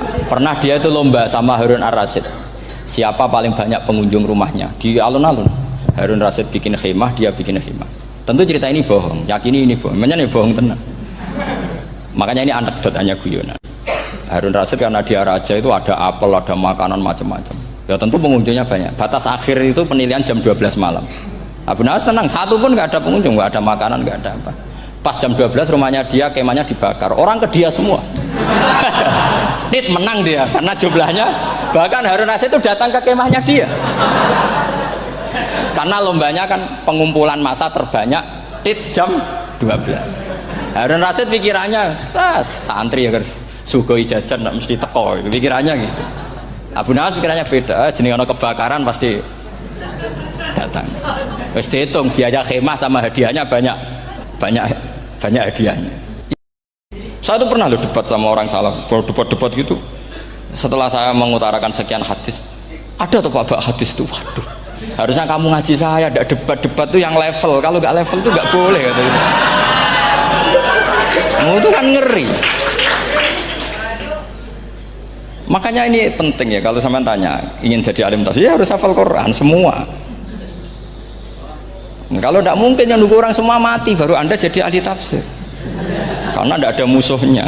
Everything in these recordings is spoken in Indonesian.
Pernah dia itu lomba sama Harun Ar-Rasyid, siapa paling banyak pengunjung rumahnya di alun-alun. Harun Rasyid bikin khemah, dia bikin khemah. Tentu cerita ini bohong, yakini ini bohong, makanya ini bohong tenang. Makanya ini anekdot, hanya guyonan. Harun Rasyid karena dia raja itu ada apel, ada makanan macam-macam. Ya tentu pengunjungnya banyak. Batas akhir itu penilaian jam 12 malam. Abu Nawas tenang, satu pun nggak ada pengunjung, nggak ada makanan, nggak ada apa. Pas jam 12 rumahnya dia, kemahnya dibakar, orang ke dia semua. Dit menang dia karena jumlahnya, bahkan Harun Rasyid itu datang ke kemahnya dia karena lombanya kan pengumpulan massa terbanyak tit jam 12. Harun Rasyid pikirannya santri ya sugoi jajan nggak mesti teko, pikirannya gitu. Abu Nawas pikirannya beda, jenis ono kebakaran pasti datang. Wis dihitung biaya khemah sama hadiahnya banyak hadiahnya. Saya tuh pernah loh debat sama orang salah, debat gitu. Setelah saya mengutarakan sekian hadis, ada tuh Pak hadis tuh, waduh, harusnya kamu ngaji saya, ada debat tuh yang level, kalau nggak level tuh nggak boleh katanya. Itu kan ngeri. Makanya ini penting ya, kalau sampean tanya ingin jadi alim tafsir ya harus hafal Quran semua. Kalau tidak mungkin yang nunggu orang semua mati baru Anda jadi ahli tafsir, karena tidak ada musuhnya.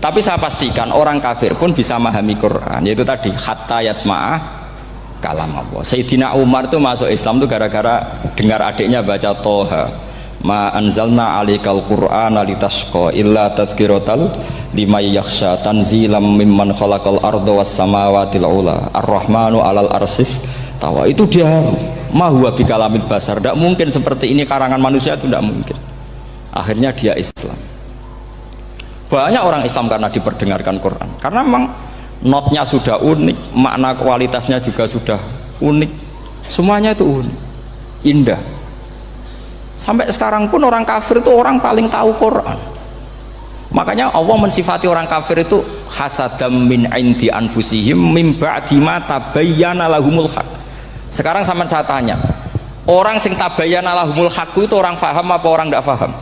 Tapi saya pastikan orang kafir pun bisa memahami Quran, yaitu tadi hatta yasma'ah kalam Allah. Sayyidina Umar tuh masuk Islam tuh gara-gara dengar adiknya baca Toha, ma anzalna alikal Qur'ana litashqa illa tadhkiratal liman yakhsha tanzilam mimman khalaqal arda was samawatil ula ar-rahmanu alal arsis tawa. Itu dia ma huwa bikalamil basar, tidak mungkin seperti ini karangan manusia, itu tidak mungkin. Akhirnya dia Islam. Banyak orang Islam karena diperdengarkan Quran, karena memang notnya sudah unik, makna kualitasnya juga sudah unik, semuanya itu unik, indah. Sampai sekarang pun orang kafir itu orang paling tahu Quran. Makanya Allah mensifati orang kafir itu hasadam min indi anfusihim mim ba'di ma tabayyana lahumul haq. Sekarang sama saya tanya, orang sing tabayyana lahumul haq itu orang paham apa orang tidak paham?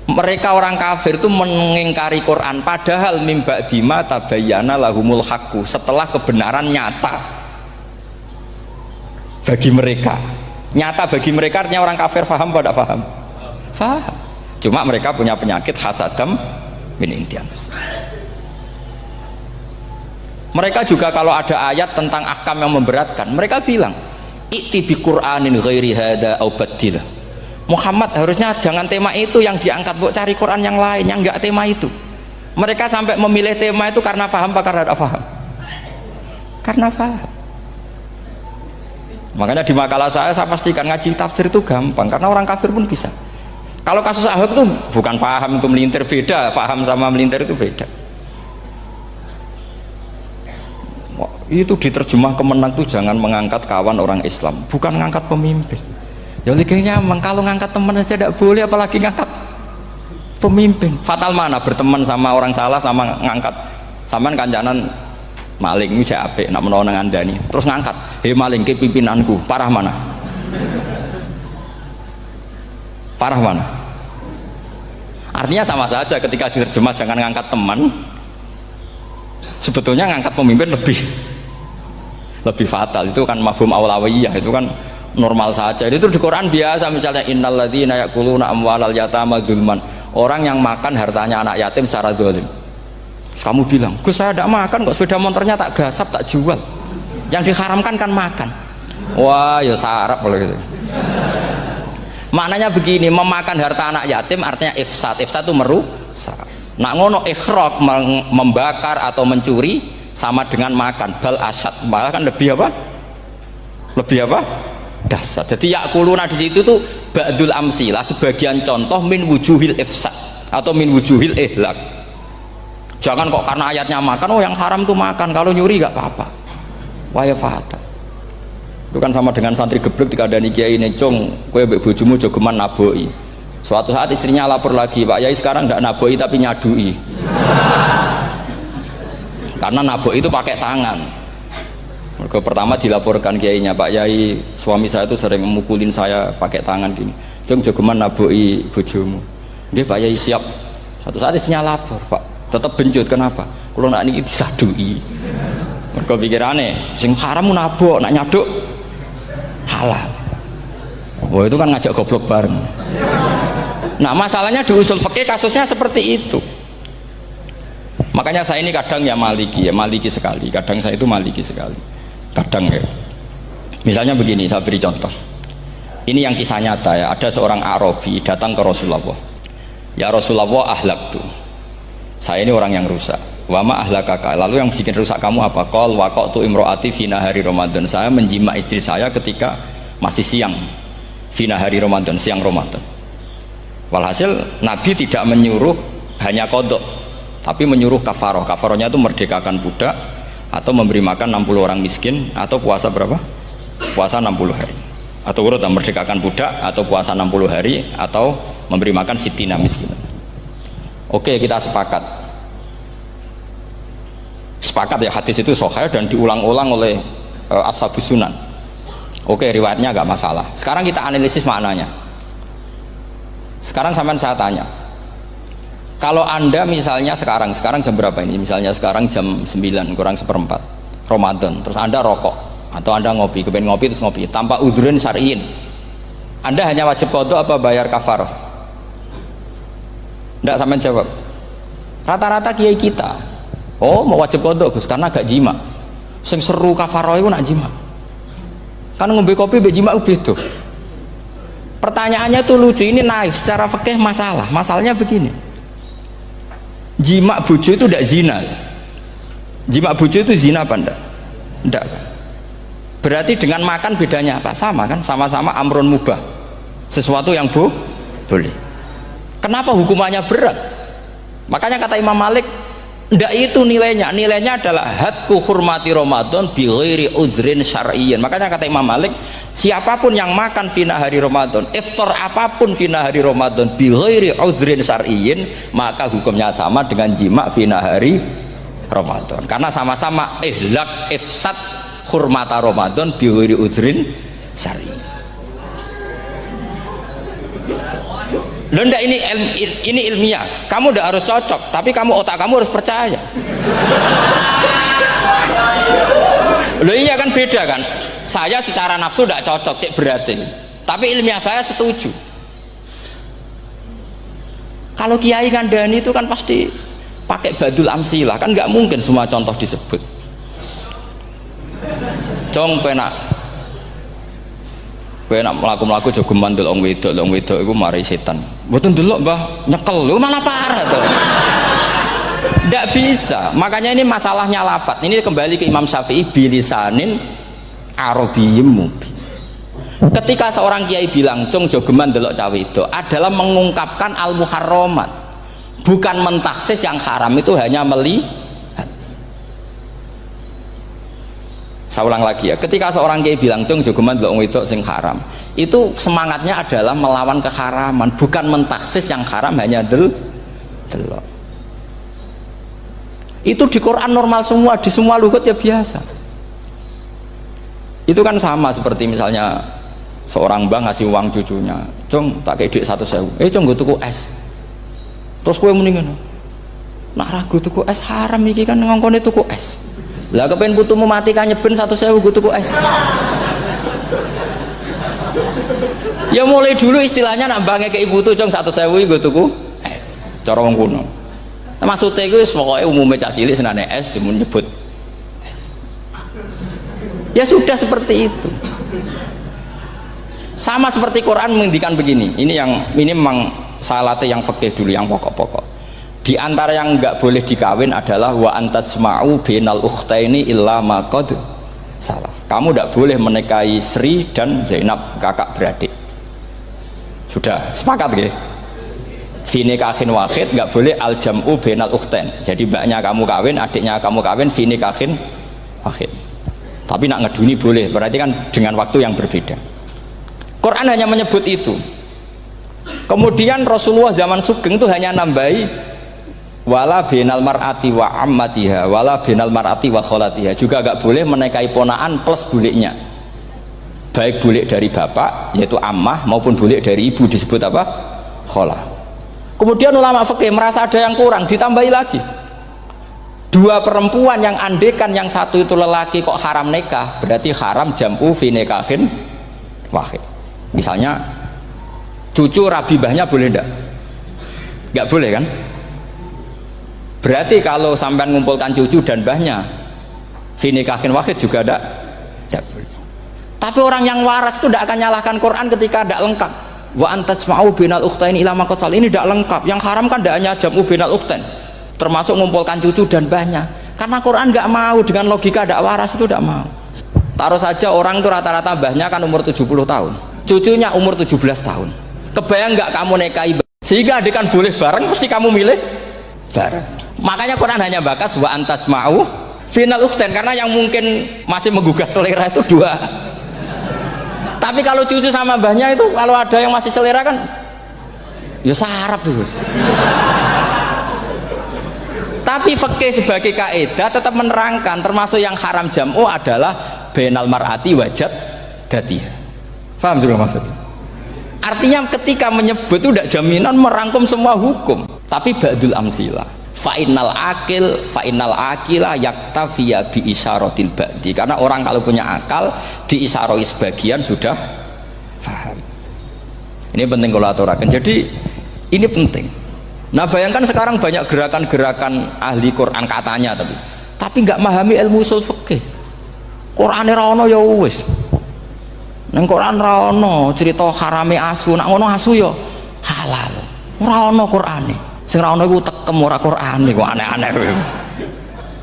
Mereka orang kafir itu mengingkari Quran, padahal mim ba'di ma tabayyana lahumul haq, setelah kebenaran nyata bagi mereka. Nyata bagi mereka artinya orang kafir paham apa tidak paham? Paham. Cuma mereka punya penyakit hasadam min indi anfusihim. Mereka juga kalau ada ayat tentang ahkam yang memberatkan, mereka bilang i'ti bi Qur'anin ghairi hada au baddilah. Muhammad harusnya jangan tema itu yang diangkat, buat cari Quran yang lain yang enggak tema itu. Mereka sampai memilih tema itu karena paham apa karena tidak paham? Karena paham. Makanya di makalah saya pastikan ngaji tafsir itu gampang, karena orang kafir pun bisa. Kalau kasus Ahok itu bukan paham itu melintir, beda, paham sama melintir itu beda. Itu diterjemah kemenang tuh jangan mengangkat kawan orang Islam, bukan ngangkat pemimpin. Ya likanya kalau ngangkat teman saja tidak boleh, apalagi ngangkat pemimpin. Fatal mana berteman sama orang salah sama ngangkat. Saman kancanan maling ini apik nak menawa nang andani terus ngangkat, "Hei maling ke pimpinanku." Parah mana? Parah mana? Artinya sama saja ketika diterjemah jangan ngangkat teman, sebetulnya ngangkat pemimpin lebih fatal. Itu kan mafhum aulawiyah, itu kan normal saja. Itu di Quran biasa, misalnya innalladzina ya'kuluna amwalal yatama dzulman, orang yang makan hartanya anak yatim secara zalim. Kamu bilang, "Gus saya tidak makan kok, sepeda motornya tak gasap, tak jual." Yang diharamkan kan makan. Wah ya sarap kalau gitu. Maknanya begini, memakan harta anak yatim artinya ifsad. Ifsad itu merusak. Nak ngono ikhraq, membakar atau mencuri sama dengan makan, bal asad, bahkan lebih apa? Lebih apa? Dasar. Jadi yakuluna di situ tuh ba'dul amsilah, sebagian contoh min wujuhil ifsad atau min wujuhil ihlak. Jangan kok karena ayatnya makan, oh yang haram tuh makan, kalau nyuri gak apa-apa. Waya fatal. Itu kan sama dengan santri geblek ketika ada kiai necong, kowe mbek bojomu jogeman naboi. Suatu saat istrinya lapor lagi, "Pak Yai sekarang tidak naboi tapi nyadui." Karena naboi itu pakai tangan. Mereka pertama dilaporkan kiainya, "Pak Yai, suami saya itu sering memukulin saya pakai tangan gini. Jong jogeman naboi bojomu." Dia, "Pak Yai siap." Suatu saat istrinya lapor, "Pak, tetap benjut. Kenapa? Kalau nak niki disadui. Mergo pikirane sing haram nabok, nak nyaduk halal. Wah itu kan ngajak goblok bareng. Nah masalahnya di usul fikih kasusnya seperti itu. Makanya saya ini kadang ya maliki sekali. Kadang saya itu maliki sekali. Kadang ya. Misalnya begini, saya beri contoh. Ini yang kisah nyata ya. Ada seorang Arabi datang ke Rasulullah. Ya Rasulullah, ahlaktu. Saya ini orang yang rusak. Wa ma ahlakaka. Lalu yang bikin rusak kamu apa? Qal waqatu imro'ati fi nahari Ramadan. Saya menjima istri saya ketika masih siang. Fi nahari Ramadan, siang Ramadan. Walhasil Nabi tidak menyuruh hanya kodok, tapi menyuruh kafaroh. Kafarohnya itu merdekakan budak, atau memberi makan 60 orang miskin, atau puasa berapa? Puasa 60 hari. Atau urut merdekakan budak, atau puasa 60 hari, atau memberi makan sitina miskin. Oke, kita sepakat. Sepakat ya, hadis itu sahih dan diulang-ulang oleh ashabus sunan. Oke, riwayatnya agak masalah. Sekarang kita analisis maknanya. Sekarang sampean saya tanya, kalau anda misalnya sekarang jam berapa ini? Misalnya sekarang jam 9 kurang seperempat Ramadan, terus anda rokok atau anda ngopi, kepengen ngopi terus ngopi tanpa udhurun syar'iin, anda hanya wajib qadha apa bayar kafarah? Tidak sampean jawab. Rata-rata kiai kita, oh mau wajib qadha Gus karena gak jima. Sing seru kafarah itu nak jima. Kan ngombe kopi be jima beda. Pertanyaannya tuh lucu, ini naif secara fikih masalahnya begini, jima bojo itu tidak zina, jima bojo itu zina apa enggak? Enggak. Berarti dengan makan bedanya apa? Sama kan, sama-sama amrun mubah, sesuatu yang boleh. Kenapa hukumannya berat? Makanya kata Imam Malik, enggak itu nilainya adalah hadku hurmati Ramadan bi ghairi udhrin syar'iyyin. Makanya kata Imam Malik, siapapun yang makan fina hari Ramadan, iftar apapun fina hari Ramadan bi ghairi udhrin syar'iyyin, maka hukumnya sama dengan jima fina hari Ramadan. Karena sama-sama ihlak ifsad hurmata Ramadan bi ghairi udhrin syar'iyyin. Loh enggak, ini ilmiah. Kamu udah harus cocok, tapi otak kamu harus percaya. Loh iya kan, beda kan. Saya secara nafsu tidak cocok, cek berarti. Tapi ilmiah saya setuju. Kalau Kiai Kandani itu kan pasti pakai badul amsilah, kan nggak mungkin semua contoh disebut. Cong penak melaku jogeman delok wedok iku mari setan. Mboten delok Mbah, nyekel lho malah parah to. Ndak bisa. Makanya ini masalahnya lafat. Ini kembali ke Imam Syafi'i bilisanin arabiyyim mubin. Ketika seorang kiai bilang cung jogeman delok cawe wedok adalah mengungkapkan al-muharramat. Bukan mentaksis yang haram itu hanya melihat. Saya ulang lagi ya, ketika seorang kiai bilang cung jogeman delok wedok sing haram, itu semangatnya adalah melawan keharaman, bukan mentaksis yang haram hanya delok. Itu di Quran normal semua, di semua lugat ya biasa. Itu kan sama seperti misalnya seorang bang ngasih uang cucunya, cung tak kayak duit 100.000, cung gue tuku es, terus gue mendingan nak ragu tuku es haram iki kan ngongkone tuku es. Lah kepen putumu mati kan nyeben 100.000 gue tuku es. Ya mulai dulu istilahnya nak bange ke ibu tuh cung 100.000 gue tuku es. Cara wong kuno. Nah, maksudnya gue pokoknya umumnya cah cilik senane es cuma nyebut. Ya sudah seperti itu. Sama seperti Quran menghentikan begini. Ini memang salate yang fikih dulu, yang pokok-pokok. Di antara yang enggak boleh dikawin adalah wa antasma'u bainal ukhtaini illa ma qad salah. Kamu enggak boleh menikahi Sri dan Zainab, kakak beradik. Sudah sepakat nggih? Fi nikahin wahid enggak boleh al jam'u bainal ukhtain. Jadi mbaknya kamu kawin, adiknya kamu kawin fi nikahin wahid. Tapi nak ngeduni boleh, berarti kan dengan waktu yang berbeda. Quran hanya menyebut itu. Kemudian Rasulullah zaman Sugeng itu hanya nambahi wala binal mar'ati wa ammatiha wala binal mar'ati wa kholatiha, juga agak boleh menikahi ponaan plus buliknya, baik bulik dari bapak yaitu ammah maupun bulik dari ibu disebut apa? Kholah. Kemudian ulama fikih merasa ada yang kurang, ditambahi lagi Dua perempuan yang andekan yang satu itu lelaki kok haram nikah, berarti haram jam'u fi nikahin wahid. Misalnya cucu rabibahnya boleh enggak? Enggak boleh kan? Berarti kalau sampai ngumpulkan cucu dan mbahnya fi nikahin wahid juga enggak boleh. Tapi orang yang waras itu tidak akan nyalahkan Quran ketika tidak lengkap. Wa antasma'u binal ukhtain ila ma qad ini tidak lengkap. Yang haram kan tidak hanya jam'u binal ukhtain, termasuk mengumpulkan cucu dan mbahnya. Karena Quran nggak mau dengan logika tidak waras itu tidak mau. Taruh saja orang itu rata-rata mbahnya kan umur 70 tahun, cucunya umur 17 tahun. Kebayang nggak kamu nikahi sehingga adik kan boleh bareng, mesti kamu milih bareng. Makanya Quran hanya bakas wa antasma'u binal ukhtain, karena yang mungkin masih menggugah selera itu dua. Tapi kalau cucu sama mbahnya itu, kalau ada yang masih selera kan ya sarap itu. Tapi fikih sebagai kaidah tetap menerangkan termasuk yang haram jam'u adalah bainal mar'ati wajad datiha. Paham juga maksudnya? Artinya ketika menyebut itu tidak jaminan merangkum semua hukum, tapi ba'dul amsilah. Fa'innal akila yaktafiya bi isyaratil ba'di, karena orang kalau punya akal diisyaroi sebagian sudah paham. Ini penting kalau aturakan. Jadi ini penting. Nah bayangkan sekarang banyak gerakan-gerakan ahli Quran katanya, tapi nggak memahami ilmu usul fikih. Quran ra ono ya wis. Nang Quran ra ono cerita harame asu, nak ngono asu ya halal. Ora ono Qurane. Sing ra ono iku tekem ora Qurane kok aneh-aneh.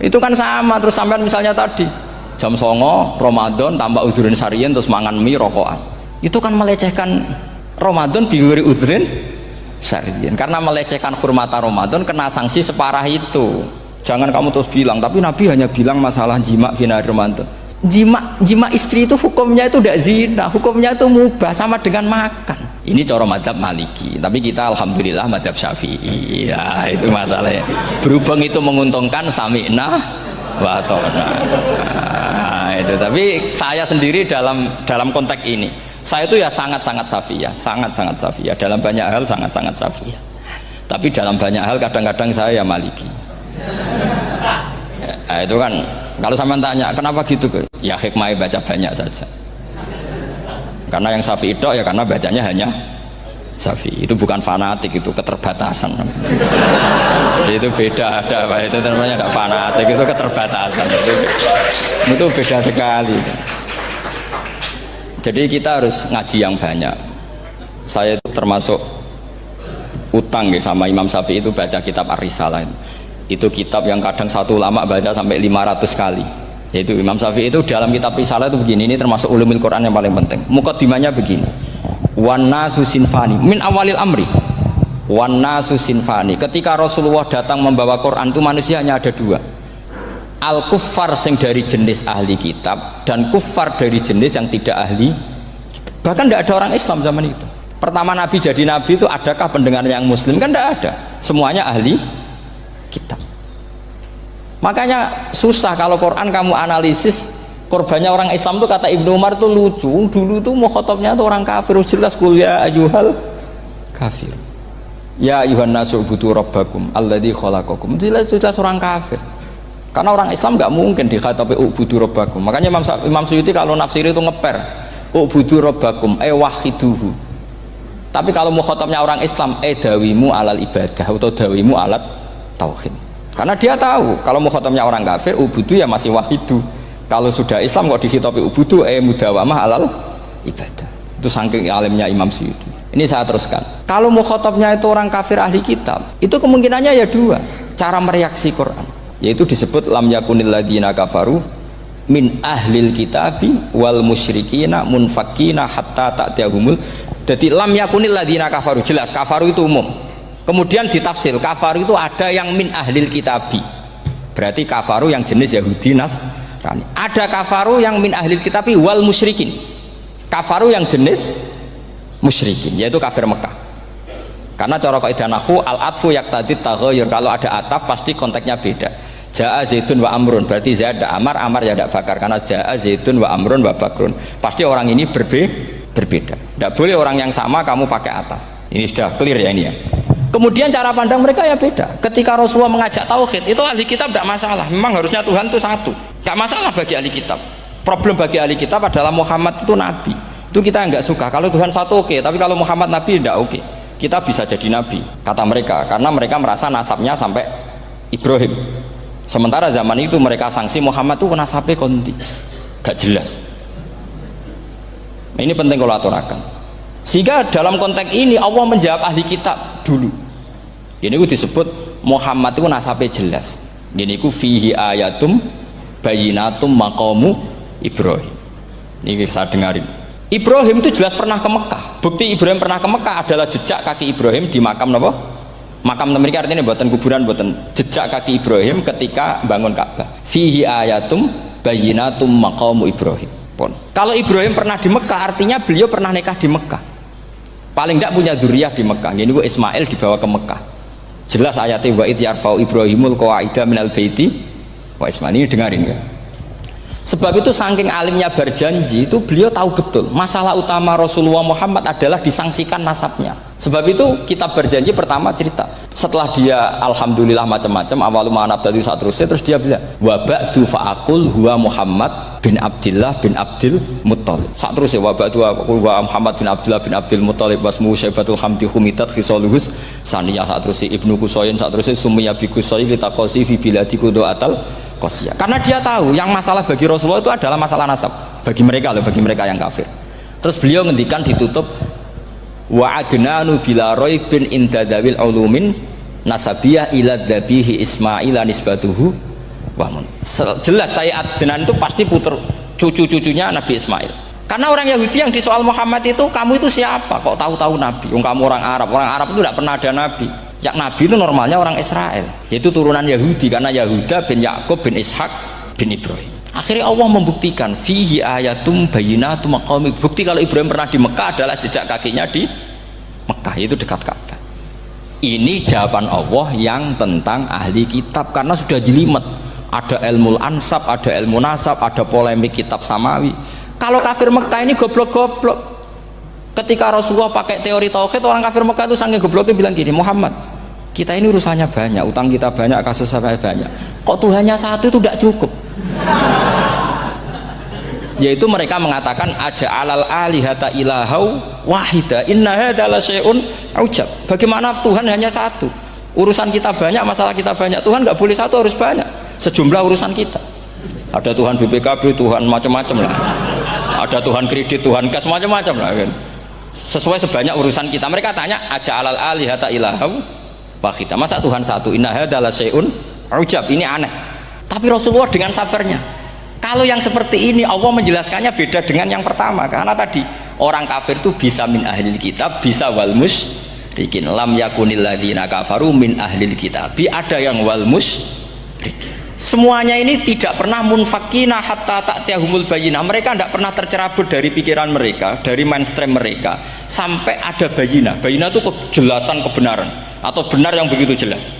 Itu kan sama terus sampean misalnya tadi jam 09.00 Ramadan tambah uzurin syarian terus mangan mie rokokan. Itu kan melecehkan Ramadan binguri uzurin syarian. Karena melecehkan hurmata Ramadan kena sanksi separah itu. Jangan kamu terus bilang, tapi Nabi hanya bilang masalah jima fi nahar Ramadan. Jima istri itu hukumnya itu tidak zina, hukumnya itu mubah sama dengan makan. Ini cara madzhab Maliki, tapi kita alhamdulillah madzhab Syafi'i. Ya itu masalahnya. Berhubung itu menguntungkan sami'na wa ta'na. Nah, itu. Tapi saya sendiri dalam konteks ini, saya itu ya sangat-sangat Syafi'iyah, sangat-sangat Syafi'iyah. Dalam banyak hal sangat-sangat Syafi'iyah. Tapi dalam banyak hal kadang-kadang saya ya Maliki. Ya, itu kan kalau sampean tanya kenapa gitu, ya hikmahnya baca banyak saja. Karena yang Syafi'i itu ya karena bacanya hanya Syafi'i. Itu bukan fanatik, itu keterbatasan. Jadi itu beda, itu namanya tidak fanatik, itu keterbatasan. Itu beda sekali. Jadi kita harus ngaji yang banyak. Saya itu termasuk utang ya sama Imam Syafi'i itu baca kitab Ar-Risalah. Itu kitab yang kadang satu ulama baca sampai 500 kali. Yaitu Imam Syafi'i itu dalam kitab Risalah itu begini, ini termasuk ulumul Quran yang paling penting. Muqaddimahnya begini, wan nasu sinfani min awalil amri, wan nasu sinfani. Ketika Rasulullah datang membawa Quran itu manusia hanya ada dua, al kuffar sing dari jenis ahli kitab dan kuffar dari jenis yang tidak ahli kitab. Bahkan tidak ada orang Islam zaman itu. Pertama Nabi jadi Nabi itu adakah pendengar yang Muslim? Kan tidak ada, semuanya ahli kitab. Makanya susah kalau Quran kamu analisis korbannya orang Islam tuh, kata Ibnu Umar tuh lucu. Dulu tuh mukhatabnya tuh orang kafir, jelas kul ya ayyuhal kafir. Ya ayyuhan nasu ubudu rabbakum alladzi khalaqakum. Jelas orang kafir. Karena orang Islam nggak mungkin dikhatabi ubudu rabbakum. Makanya Imam Suyuti kalau nafsir itu ngeper ubudu rabbakum wahiduhu. Tapi kalau mukhatabnya orang Islam dawimu alal ibadah atau dawimu alat tauhid. Karena dia tahu kalau mukhatabnya orang kafir ubudu ya masih wahidu. Kalau sudah Islam kok dikhitabi ubudu mudawamah alal ibadah. Itu saking alimnya Imam Suyuti. Ini saya teruskan. Kalau mukhatabnya itu orang kafir ahli kitab, itu kemungkinannya ya dua cara mereaksi Quran. Yaitu disebut lam yakunil ladzina kafaru min ahlil kitabi wal musyrikina munfakina hatta ta'tiyahumul. Jadi lam yakunil ladzina kafaru, jelas kafaru itu umum. Kemudian ditafsir kafaru itu ada yang min ahlil kitabi, berarti kafaru yang jenis Yahudi Nasrani. Ada kafaru yang min ahlil kitabi wal musyrikin, kafaru yang jenis musyrikin, yaitu kafir Mekah. Karena cara kaidah nahwu al atfu yaqtadi taghayyur, kalau ada ataf pasti konteksnya beda. Jaa Zaidun wa Amrun, berarti Zaid ada Amar, Amar ya tidak Bakar. Karena Jaa Zaidun wa Amrun wa Bakrun, pasti orang ini berbeda. Tidak boleh orang yang sama kamu pakai ataf. Ini sudah clear ya ini ya. Kemudian cara pandang mereka ya beda. Ketika Rasulullah mengajak tauhid, itu ahli kitab tidak masalah. Memang harusnya Tuhan itu satu. Tidak masalah bagi ahli kitab. Problem bagi ahli kitab adalah Muhammad itu nabi. Itu kita nggak suka. Kalau Tuhan satu oke, tapi kalau Muhammad nabi tidak oke. Kita bisa jadi nabi, kata mereka, karena mereka merasa nasabnya sampai Ibrahim. Sementara zaman itu mereka sanksi Muhammad itu nasabnya konti, gak jelas. Ini penting kalau aturakan. Sehingga dalam konteks ini Allah menjawab ahli kitab dulu. Ini ku disebut Muhammad itu nasabnya jelas. Ini ku fihi ayatum bayinatum maqamu Ibrahim. Ini saya dengarin. Ibrahim itu jelas pernah ke Mekah. Bukti Ibrahim pernah ke Mekah adalah jejak kaki Ibrahim di makam apa? Makam mereka artinya buatan kuburan, buatan jejak kaki Ibrahim ketika bangun Ka'bah. Fihi ayatum bayinatum maqamu Ibrahim. Pun. Kalau Ibrahim pernah di Mekah artinya beliau pernah nikah di Mekah. Paling tidak punya dzurriyyah di Mekah. Ini ku Ismail dibawa ke Mekah. Jelas ayatnya wa id yarfa'u Ibrahimul qawaida minal baiti wa Ismail. Ini dengarin ya. Sebab itu saking alimnya berjanji itu beliau tahu betul masalah utama Rasulullah Muhammad adalah disangsikan nasabnya. Sebab itu kita berjanji pertama cerita setelah dia alhamdulillah macam-macam awalu ma'anab tadi saat terus dia bilang wa ba'du fa'akul huwa Muhammad bin Abdillah bin Abdil Muttalib. Saat terus ya wa ba'du fa'akul huwa Muhammad bin Abdillah bin Abdil Muttalib wasmu syaibatul hamdi humitat khisaluhus saniyah. Saat terus ibnu Kusoyin saat terus sumiyah bi Kusoyin litaqosi fi biladi kudu'atal Qosiyah. Karena dia tahu yang masalah bagi Rasulullah itu adalah masalah nasab bagi mereka loh, bagi mereka yang kafir. Terus beliau ngendikan ditutup wa adnanu bila raibin indadawil ulumin nasabiyah ila dhabihi Ismaila nisbatuhu wa mun. Jelas saya Adnan itu pasti puter cucu-cucunya Nabi Ismail. Karena orang Yahudi yang disoal Muhammad itu, kamu itu siapa kok tahu-tahu Nabi? Kamu orang Arab itu tidak pernah ada Nabi. Yang Nabi itu normalnya orang Israel, yaitu turunan Yahudi, karena Yahuda bin Yakub bin Ishak bin Ibrahim. Akhirnya Allah membuktikan fihi ayatum bayinatum maqami. Bukti kalau Ibrahim pernah di Mekah adalah jejak kakinya di Mekah, itu dekat Ka'bah. Ini jawaban Allah yang tentang ahli kitab, karena sudah jelimet. Ada ilmu ansab, ada ilmu nasab, ada polemik kitab samawi. Kalau kafir Mekah ini goblok-goblok. Ketika Rasulullah pakai teori tauhid, orang kafir Mekah itu sangat gobloknya bilang gini, Muhammad, kita ini urusannya banyak, utang kita banyak, kasus saya banyak, kok Tuhannya satu itu tidak cukup. Yaitu mereka mengatakan aja'alal alihata ilahau wahida inna hadza la syai'un ujab. Bagaimana Tuhan hanya satu, urusan kita banyak, masalah kita banyak, Tuhan nggak boleh satu, harus banyak sejumlah urusan kita. Ada Tuhan BPKB, Tuhan macam-macam lah, ada Tuhan kredit, Tuhan kas, macam-macam lah kan, sesuai sebanyak urusan kita. Mereka tanya aja'alal alihata ilahau wahida, masa Tuhan satu, inna hadza la syai'un ujab. Ini aneh. Tapi Rasulullah dengan sabarnya, kalau yang seperti ini Allah menjelaskannya beda dengan yang pertama. Karena tadi orang kafir itu bisa min ahlil kitab, bisa wal musyrikin. Lam yakunil ladzina kafaru min ahlil kitab, ada yang wal musyrikin. Semuanya ini tidak pernah munfakina hatta ta'tiyahumul bayyinah. Mereka tidak pernah tercerabut dari pikiran mereka, dari mainstream mereka, sampai ada bayyinah. Bayyinah itu kejelasan kebenaran atau benar yang begitu jelas.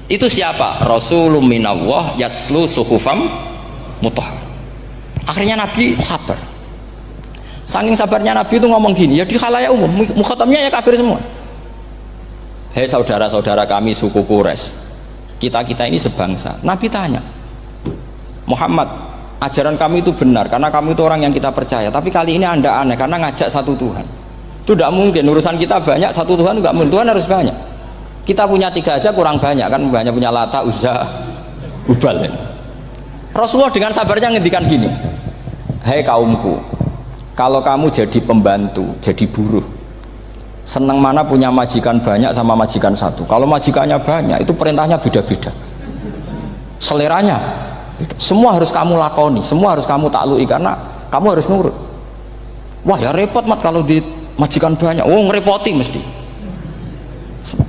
Itu siapa? Rasulun minallah yatslu suhufam mutahhar. Akhirnya Nabi sabar. Saking sabarnya Nabi itu ngomong gini, ya di khalayak umum, mukhatamnya ya kafir semua. Hei saudara-saudara kami suku Quraisy, kita ini sebangsa. Nabi tanya, Muhammad, ajaran kami itu benar karena kami itu orang yang kita percaya, tapi kali ini anda aneh karena ngajak satu Tuhan. Itu tidak mungkin, urusan kita banyak, satu Tuhan enggak mungkin, Tuhan harus banyak. Kita punya 3 aja kurang banyak kan, banyak punya Lata, Uzza, Hubal ya. Rasulullah dengan sabarnya ngendikan gini, hei kaumku, kalau kamu jadi pembantu, jadi buruh, senang mana punya majikan banyak sama majikan satu. Kalau majikannya banyak itu perintahnya beda-beda, seleranya beda. Semua harus kamu lakoni, semua harus kamu taklui karena kamu harus nurut. Wah ya repot mat kalau di majikan banyak, oh ngerepoti mesti.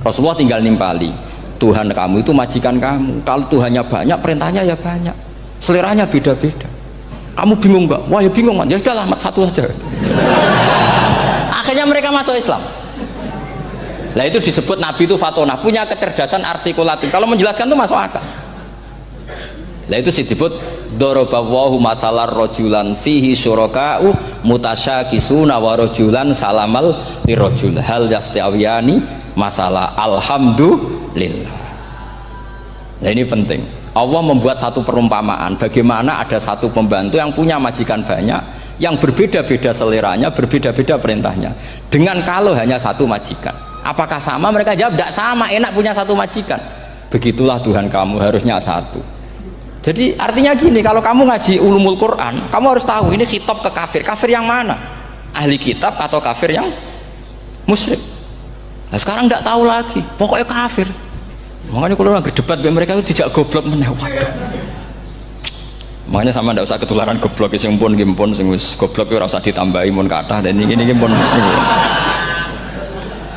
Rasulullah tinggal nimpali, Tuhan kamu itu majikan kamu, kalau Tuhannya banyak perintahnya ya banyak, seleranya beda-beda. Kamu bingung nggak? Wah ya bingung, ya sudahlah mat satu aja. Akhirnya mereka masuk Islam. Nah itu disebut Nabi itu fatonah, punya kecerdasan artikulatif. Kalau menjelaskan itu masuk akal. Nah itu disebut dorobawahu matalar rojulan fihi syuraka'u mutasyakisuna wa rojulan salamal lirojul hal yastawiyani masalah alhamdulillah. Nah ini penting. Allah membuat satu perumpamaan bagaimana ada satu pembantu yang punya majikan banyak, yang berbeda-beda seleranya, berbeda-beda perintahnya, dengan kalau hanya satu majikan. Apakah sama? Mereka jawab tidak sama, enak punya satu majikan. Begitulah Tuhan kamu, harusnya satu. Jadi artinya gini, kalau kamu ngaji ulumul Quran, kamu harus tahu ini khitab ke kafir. Kafir yang mana? Ahli kitab atau kafir yang musyrik? Nah sekarang tidak tahu lagi, pokoknya kafir. Makanya kalau orang berdebat mereka itu tidak goblok meneh. Makanya sama tidak usah ketularan goblok sing pun gimpun sing wis goblok ora usah ditambahi mun kathah dan ini pun.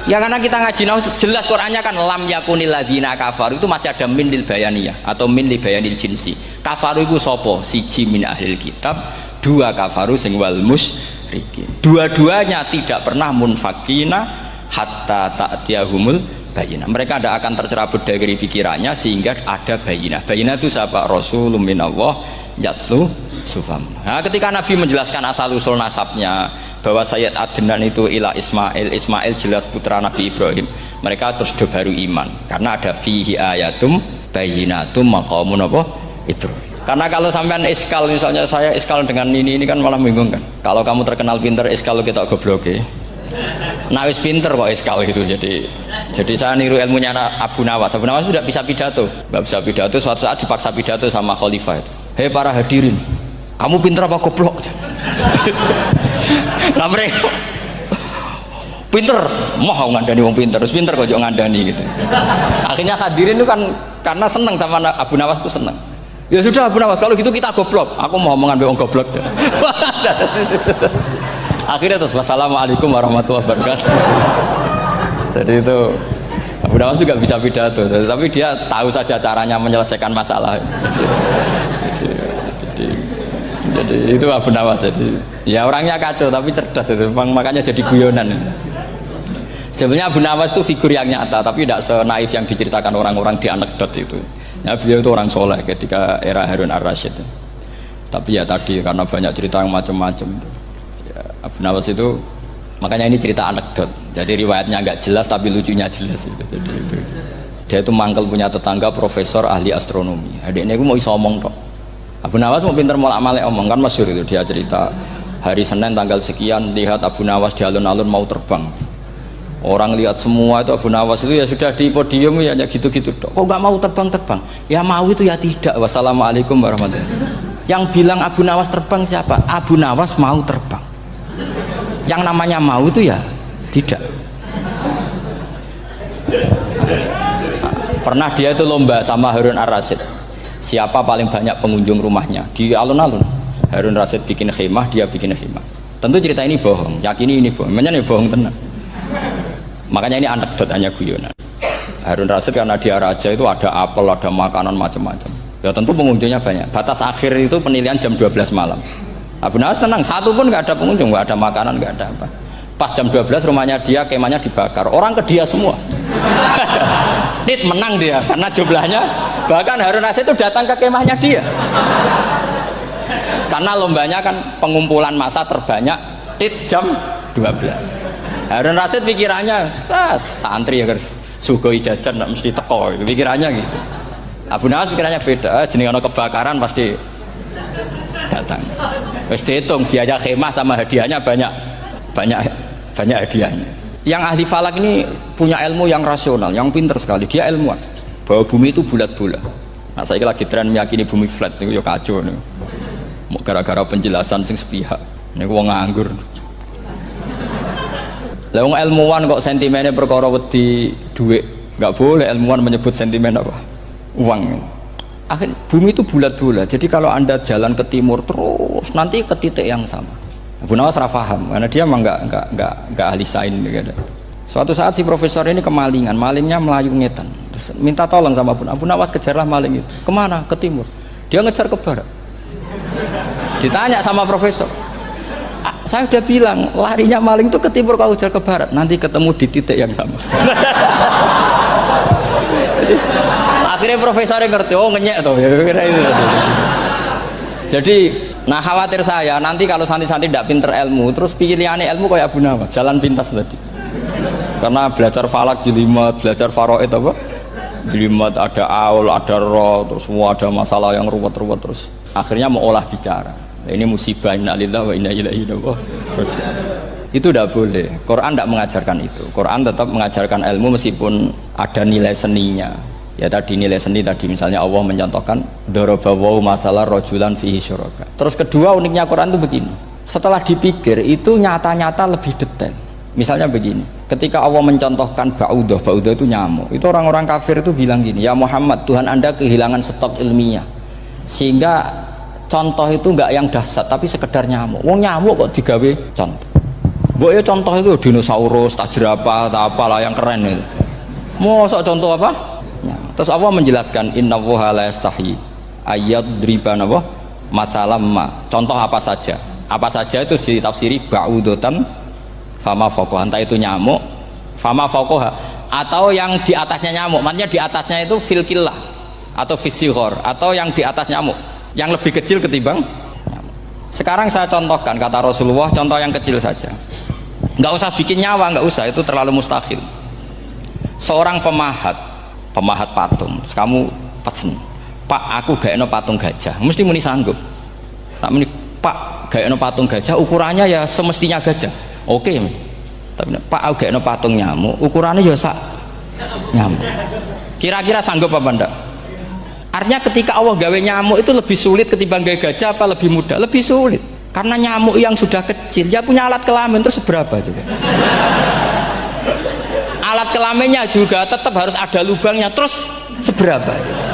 Ya karena kita ngaji jelas Qur'annya kan lam yakunil ladzina kafaru itu masih ada min lil bayaniyah atau min li bayanil jinsi. Kafaru itu sapa? Siji min ahlil kitab, dua kafaru sing wal musyrikin. Dua-duanya tidak pernah munfakina hatta ta'tiyahumul bayinah. Mereka tidak akan tercerabut dari pikirannya sehingga ada bayinah. Bayinah itu siapa? Rasulun minallah yatslu sufam. Nah, ketika Nabi menjelaskan asal usul nasabnya bahwa Sayyid Adnan itu ila Ismail, Ismail jelas putra Nabi Ibrahim, mereka terus baru iman karena ada fihi ayatum bayinatum maqamun apa? Ibrahim. Karena kalau sampean iskal, misalnya saya iskal dengan ini kan malah membingungkan. Kalau kamu terkenal pinter iskal kita gobloke. Nah wis pinter kok iskal gitu. Jadi saya niru ilmunya Abu Nawas. Abu Nawas sudah bisa pidato, nggak bisa pidato. Suatu saat dipaksa pidato sama khalifah itu. Hei para hadirin, kamu pinter apa goblok? Nah mereka pinter, mau ngandani wong pinter, terus pinter kok jangan ngandani gitu. Akhirnya hadirin itu kan karena seneng sama Abu Nawas itu seneng. Ya sudah Abu Nawas, kalau gitu kita goblok. Aku mau mengambil wong goblok. Akhirnya terus wassalamualaikum warahmatullahi wabarakatuh. Jadi itu Abu Nawas juga bisa pidato, tapi dia tahu saja caranya menyelesaikan masalah. Jadi itu Abu Nawas. Jadi ya orangnya kacau tapi cerdas itu, makanya jadi guyonan. Sebenarnya Abu Nawas itu figur yang nyata, tapi tidak senaif yang diceritakan orang-orang di anekdot itu. Ya, beliau itu orang soleh ketika era Harun ar-Rasyid. Tapi ya tadi karena banyak cerita yang macam-macam. Abu Nawas itu makanya ini cerita anekdot, jadi riwayatnya nggak jelas tapi lucunya jelas itu. Jadi itu dia itu mangkel punya tetangga profesor ahli astronomi. Adiknya aku mau iso omong tok. Abu Nawas mau pinter molak-malik omong kan masyhur itu, dia cerita hari Senin tanggal sekian lihat Abu Nawas di alun-alun mau terbang. Orang lihat semua itu Abu Nawas itu ya sudah di podium ya gitu-gitu tok. Kok nggak mau terbang-terbang? Ya mau itu ya tidak. Wassalamualaikum warahmatullahi wabarakatuh. Yang bilang Abu Nawas terbang siapa? Abu Nawas mau terbang. Yang namanya mau itu ya tidak. Pernah dia itu lomba sama Harun ar-Rasyid, siapa paling banyak pengunjung rumahnya di alun-alun. Harun Rasyid bikin khemah, dia bikin khemah. Tentu cerita ini bohong, yakini ini bohong, makanya ini bohong tenang. Makanya ini anekdot, hanya guyonan. Harun Rasyid karena dia raja itu ada apel, ada makanan macam-macam. Ya tentu pengunjungnya banyak. Batas akhir itu penilaian jam 12 malam. Abu Nawas tenang, satu pun nggak ada pengunjung, nggak ada makanan, nggak ada apa. Pas jam 12 rumahnya dia, kemahnya dibakar, orang ke dia semua. Dit menang dia, karena jumlahnya, bahkan Harun Rasyid itu datang ke kemahnya dia. Karena lombanya kan pengumpulan massa terbanyak, dit jam 12. Harun Rasyid pikirannya, santri ya guys, sugoi jajan, nggak mesti teko, pikirannya gitu. Abu Nawas pikirannya beda, jenis ono kebakaran pasti datang. Wes dihitung biaya khemah sama hadiahnya banyak hadiahnya. Yang ahli falak ini punya ilmu yang rasional, yang pinter sekali. Dia ilmuwan bahwa bumi itu bulat-bulat. Nah saya lagi tren meyakini bumi flat nih, yo kacau nih. Gara-gara penjelasan sing sepihak. Nih gua nganggur. Lah wong ilmuwan kok sentimennya perkara wedi duit, nggak boleh ilmuwan menyebut sentimen apa? Uang. Akhir bumi itu bulat-bulat, jadi kalau anda jalan ke timur terus nanti ke titik yang sama. Abu Nawas paham karena dia memang nggak ahli sains gitu. Suatu saat si profesor ini kemalingan, malingnya melayu ngetan, terus minta tolong sama Abu Nawas, kejarlah maling itu. Kemana? Ke timur. Dia ngejar ke barat. Ditanya sama profesor, saya udah bilang larinya maling itu ke timur, kalau ngejar ke barat nanti ketemu di titik yang sama. Akhirnya profesornya ngerti, oh ngenyek tuh. Jadi, nah khawatir saya nanti kalau santri-santri tidak pinter ilmu, terus pilihannya ilmu kayak Abu Nawas, jalan pintas tadi. karena belajar falak jelimet, belajar faraid apa jelimet, ada aul, ada roh, terus semua ada masalah yang ruwet-ruwet, terus akhirnya mau olah bicara. Ini musibah, innalillahi wa inna ilaihi raji'un. Itu tidak boleh. Quran tidak mengajarkan itu. Quran tetap mengajarkan ilmu meskipun ada nilai seninya. Ya tadi nilai seni tadi, misalnya Allah mencontohkan darabawu masalah rajulan fihi syuraka. Terus kedua uniknya Quran itu begini. Setelah dipikir itu nyata-nyata lebih detail. Misalnya begini, ketika Allah mencontohkan ba'udah itu nyamuk. Itu orang-orang kafir itu bilang gini, ya Muhammad, Tuhan Anda kehilangan stok ilmiah. Sehingga contoh itu enggak yang dahsyat tapi sekedar nyamuk. Wong nyamuk kok digawe contoh. Mbok ya contoh itu dinosaurus, tak jerapah, tak apalah yang keren itu. Mosok contoh apa? Nyamuk. Terus Allah menjelaskan innallaha la yastahi ayyadriba napa masalam ma. Contoh apa saja? Apa saja itu ditafsiri ba'udatan fama fawqaha, entah itu nyamuk fama fawqaha atau yang di atasnya nyamuk. Maksudnya di atasnya itu fil killah atau fisighor, atau yang di atas nyamuk, yang lebih kecil ketimbang nyamuk. Sekarang saya contohkan kata Rasulullah, contoh yang kecil saja. Nggak usah bikin nyawa, nggak usah, itu terlalu mustahil. Seorang pemahat patung, terus kamu pesen, Pak, aku gak eno patung gajah, mesti muni sanggup. Tak muni, Pak, gak eno patung gajah, ukurannya ya semestinya gajah. Oke, tapi Pak, aku gak eno patung nyamuk, ukurannya ya sak nyamuk. Kira-kira sanggup apa enggak? Artinya ketika Allah gawe nyamuk itu lebih sulit ketimbang gawe gajah apa lebih mudah? Lebih sulit. Karena nyamuk yang sudah kecil, dia punya alat kelamin terus seberapa juga? Alat kelaminnya juga tetap harus ada lubangnya, terus seberapa juga?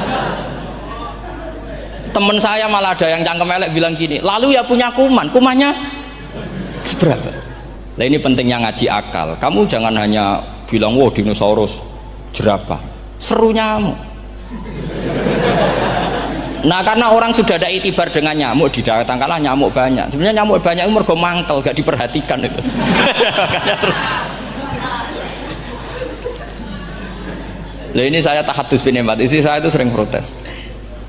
Temen saya malah ada yang cangkem elek bilang gini, lalu ya punya kumannya seberapa? Nah ini pentingnya ngaji akal. Kamu jangan hanya bilang, wow dinosaurus, jerapah, seru nyamuk. Nah karena orang sudah ada itibar dengan nyamuk, didatangkanlah nyamuk banyak. Sebenarnya nyamuk banyak itu mergo mangkel, gak diperhatikan itu. Terus ini saya tahadus bin Emat, istri saya itu sering protes.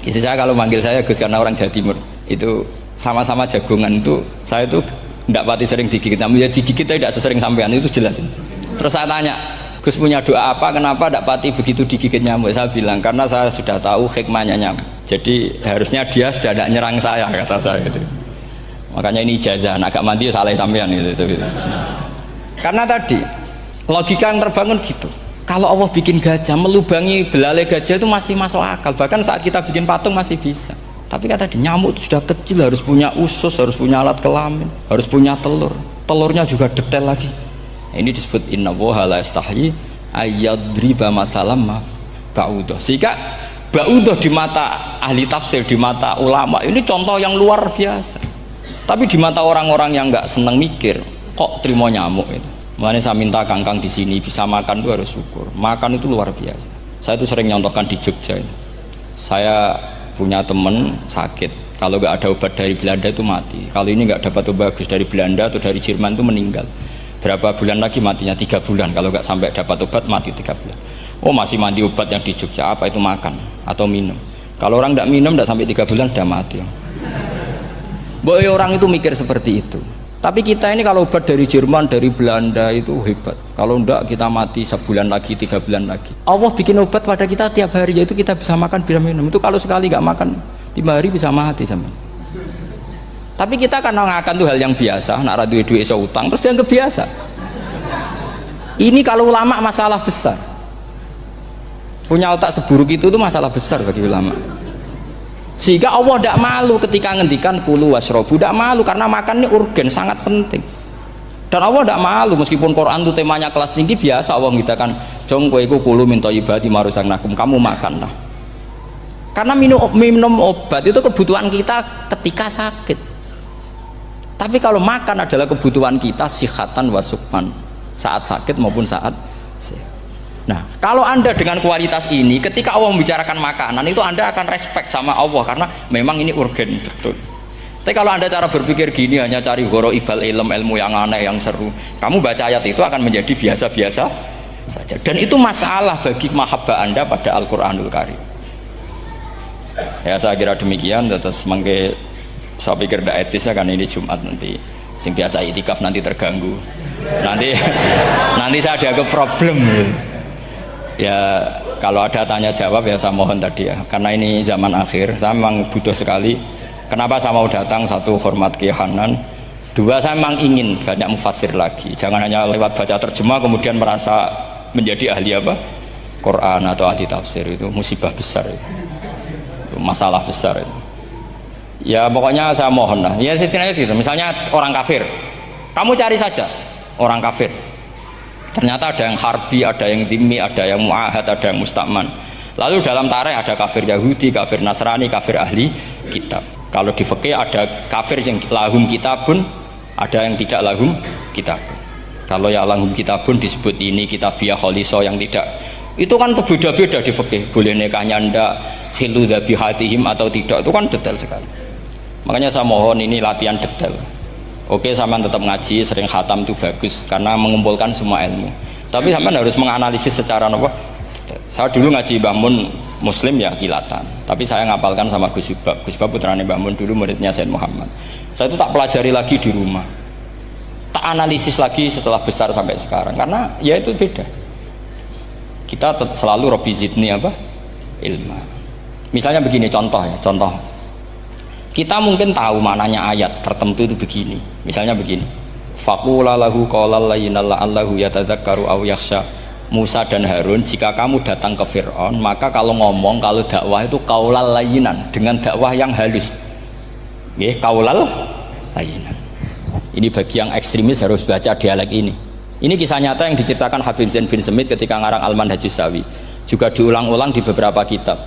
Istri saya kalau manggil saya Gus karena orang Jawa Timur, itu sama-sama jagongan itu, saya itu tidak pati sering digigit. Namun ya digigit tidak sesering sampean, itu jelas. Terus saya tanya, Gus punya doa apa, kenapa tidak pati begitu digigit nyamuk? Saya bilang, karena saya sudah tahu hikmahnya nyamuk. Jadi harusnya dia sudah tidak nyerang saya, kata saya itu. Makanya ini ijazah, agak mandi salah sampean gitu. Karena tadi logika yang terbangun gitu. Kalau Allah bikin gajah, melubangi belalai gajah itu masih masuk akal. Bahkan saat kita bikin patung masih bisa. Tapi kata tadi nyamuk itu sudah kecil, harus punya usus, harus punya alat kelamin, harus punya telur. Telurnya juga detail lagi. Ini disebut innallaha la yastahi ayyadriba mathalam ba'udah. Sehingga ba'udah di mata ahli tafsir, di mata ulama ini contoh yang luar biasa. Tapi di mata orang-orang yang nggak seneng mikir, kok terima nyamuk itu. Makanya saya minta kangkang di sini bisa makan itu harus syukur. Makan itu luar biasa. Saya itu sering nyontohkan di Jogja. Saya punya teman sakit, kalau nggak ada obat dari Belanda itu mati. Kalau ini nggak dapat obat bagus dari Belanda atau dari Jerman itu meninggal. Berapa bulan lagi matinya? 3 bulan. Kalau nggak sampai dapat obat mati 3 bulan. Oh masih mandi obat yang di Jogja, apa itu makan atau minum? Kalau orang nggak minum nggak sampai 3 bulan sudah mati. Boy orang itu mikir seperti itu. Tapi kita ini kalau obat dari Jerman, dari Belanda itu hebat. Kalau enggak kita mati sebulan lagi, 3 bulan lagi. Allah bikin obat pada kita tiap hari, yaitu kita bisa makan, bisa minum. Itu kalau sekali nggak makan 5 hari bisa mati sama. Tapi kita karena ngakan itu hal yang biasa, nak duit iso utang, terus dianggap biasa. Ini kalau ulama masalah besar. Punya otak seburuk itu masalah besar bagi ulama. Sehingga Allah tidak malu ketika ngendikan kulu wasrobu, tidak malu karena makan ini urgen, sangat penting. Dan Allah tidak malu meskipun Quran itu temanya kelas tinggi, biasa Allah mengatakan jong kowe iku kulu min thayyibati ma razaqnakum, kamu makanlah. Karena minum obat itu kebutuhan kita ketika sakit. Tapi kalau makan adalah kebutuhan kita sihatan wasukman, saat sakit maupun saat sehat. Nah, kalau Anda dengan kualitas ini, ketika Allah membicarakan makanan itu Anda akan respect sama Allah karena memang ini urgen betul. Tapi kalau Anda cara berpikir gini, hanya cari goro ibal ilmu yang aneh, yang seru, kamu baca ayat itu akan menjadi biasa-biasa saja. Dan itu masalah bagi mahabbah Anda pada Al-Quranul Karim. Ya saya kira demikian. Terus saya pikir tidak etis ya, kan ini Jumat nanti. Sing biasa itikaf nanti terganggu. Nanti nanti saya ada problem. Ya kalau ada tanya jawab ya saya mohon tadi ya, karena ini zaman akhir saya memang butuh sekali. Kenapa saya mau datang? Satu, hormat Kiai Hanan. Dua, saya memang ingin banyak mufasir lagi, jangan hanya lewat baca terjemah kemudian merasa menjadi ahli apa? Quran atau ahli tafsir. Itu musibah besar itu masalah besar itu. Ya pokoknya saya mohon lah ya setidaknya gitu. Misalnya orang kafir, kamu cari saja orang kafir, ternyata ada yang harbi, ada yang dhimmi, ada yang mu'ahad, ada yang mustakman. Lalu dalam tarikh ada kafir Yahudi, kafir Nasrani, kafir ahli kitab. Kalau di fikih ada kafir yang lahum kitabun, ada yang tidak lahum kitabun. Kalau yang lahum kitabun disebut ini kitabiyah kholiso, yang tidak itu kan berbeda-beda di fikih. Boleh nikahnya ndak, khilu dhabihatihim atau tidak, itu kan detail sekali. Makanya saya mohon ini latihan detail. Oke, sampean tetap ngaji, sering khatam itu bagus karena mengumpulkan semua ilmu. Tapi sampean harus menganalisis secara apa? Saya dulu ngaji Mbah Mun Muslim ya kilatan. Tapi saya ngapalkan sama Gus Ibab. Gus Ibab putrane Mbah Mun, dulu muridnya Said Muhammad. Saya itu tak pelajari lagi di rumah. Tak analisis lagi setelah besar sampai sekarang karena ya itu beda. Kita selalu Rabbi zidni apa? Ilma. Misalnya begini contoh ya, contoh. Kita mungkin tahu maknanya ayat tertentu itu begini. Misalnya begini. Faqula lahu qawlan layyinan la'allahu yatadzakkaru aw yakhsha. Musa dan Harun, jika kamu datang ke Fir'aun, maka kalau ngomong, kalau dakwah itu qaulal layyinan, dengan dakwah yang halus. Nggih, qaulal layyinan. Ini bagi yang ekstremis harus baca dialek ini. Ini kisah nyata yang diceritakan Habib Zain bin Semit ketika ngarang Al-Manhajus Sawi. Juga diulang-ulang di beberapa kitab.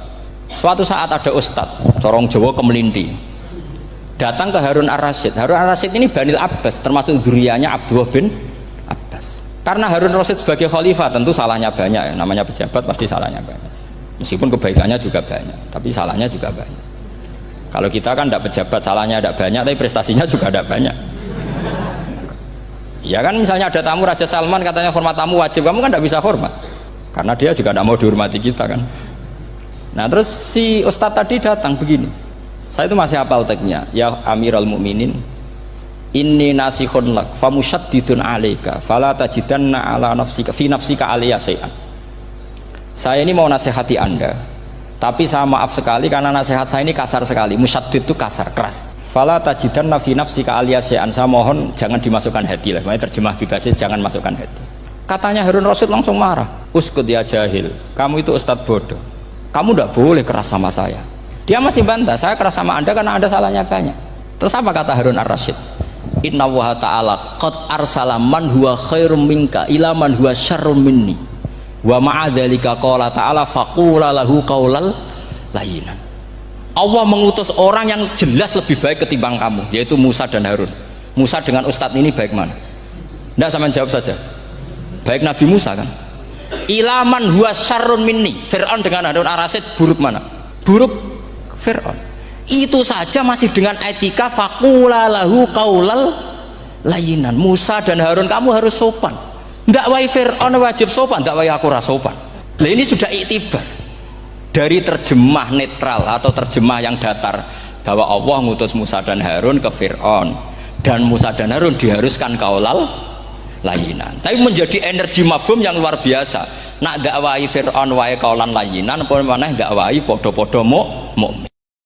Suatu saat ada ustadz, corong Jawa Kemelinti, datang ke Harun Ar-Rasyid. Harun Ar-Rasyid ini Banil Abbas, termasuk zuriyahnya Abdullah bin Abbas. Karena Harun Ar-Rasyid sebagai khalifah tentu salahnya banyak ya, namanya pejabat pasti salahnya banyak. Meskipun kebaikannya juga banyak, tapi salahnya juga banyak. Kalau kita kan tidak pejabat, salahnya tidak banyak, tapi prestasinya juga tidak banyak. Ya kan misalnya ada tamu Raja Salman, katanya hormat tamu wajib, kamu kan tidak bisa hormat. Karena dia juga tidak mau dihormati kita kan. Nah terus si ustadz tadi datang begini. Saya itu masih hafal teksnya. Ya Amirul Mukminin, inni nasihun lak famusyaddidun alaika fala tajidanna ala nafsika fi nafsika aliyya syai'an. Saya ini mau nasihati Anda, tapi saya maaf sekali karena nasihat saya ini kasar sekali. Musyaddid itu kasar, keras. Fala tajidanna fi nafsika aliyya syai'an. Saya mohon jangan dimasukkan hati lah. Makanya terjemah bebasnya jangan masukkan hati. Katanya Harun Rasyid langsung marah. Uskut ya jahil, kamu itu ustadz bodoh. Kamu tidak boleh keras sama saya. Dia masih bantah, saya keras sama Anda karena Anda salahnya banyak. Terus apa kata Harun Ar-Rasyid? Inna wa ta'ala qad arsala man huwa khairum minka ila man huwa syarrum minni wa ma'adzalika qala ta'ala faqula lahu qaulal layyinan. Allah mengutus orang yang jelas lebih baik ketimbang kamu, yaitu Musa dan Harun. Musa dengan ustadz ini baik mana? Tidak, sama jawab saja. Baik Nabi Musa kan? Ilaman huwa syarrun minni. Fir'aun dengan Harun Ar-Rasyid buruk mana? Buruk Fir'aun. Itu saja masih dengan etika faqula lahu qaulal layyinan. Musa dan Harun kamu harus sopan. Ndak wae Fir'aun wajib sopan, ndak wae aku ora sopan. Lah ini sudah iktibar dari terjemah netral atau terjemah yang datar bahwa Allah ngutus Musa dan Harun ke Fir'aun dan Musa dan Harun diharuskan qaulal layinan, tapi menjadi energi mafhum yang luar biasa. Nak dakwai Fir'aun wae kaulan layinan, apa maneh dakwai podo-podo mukmin.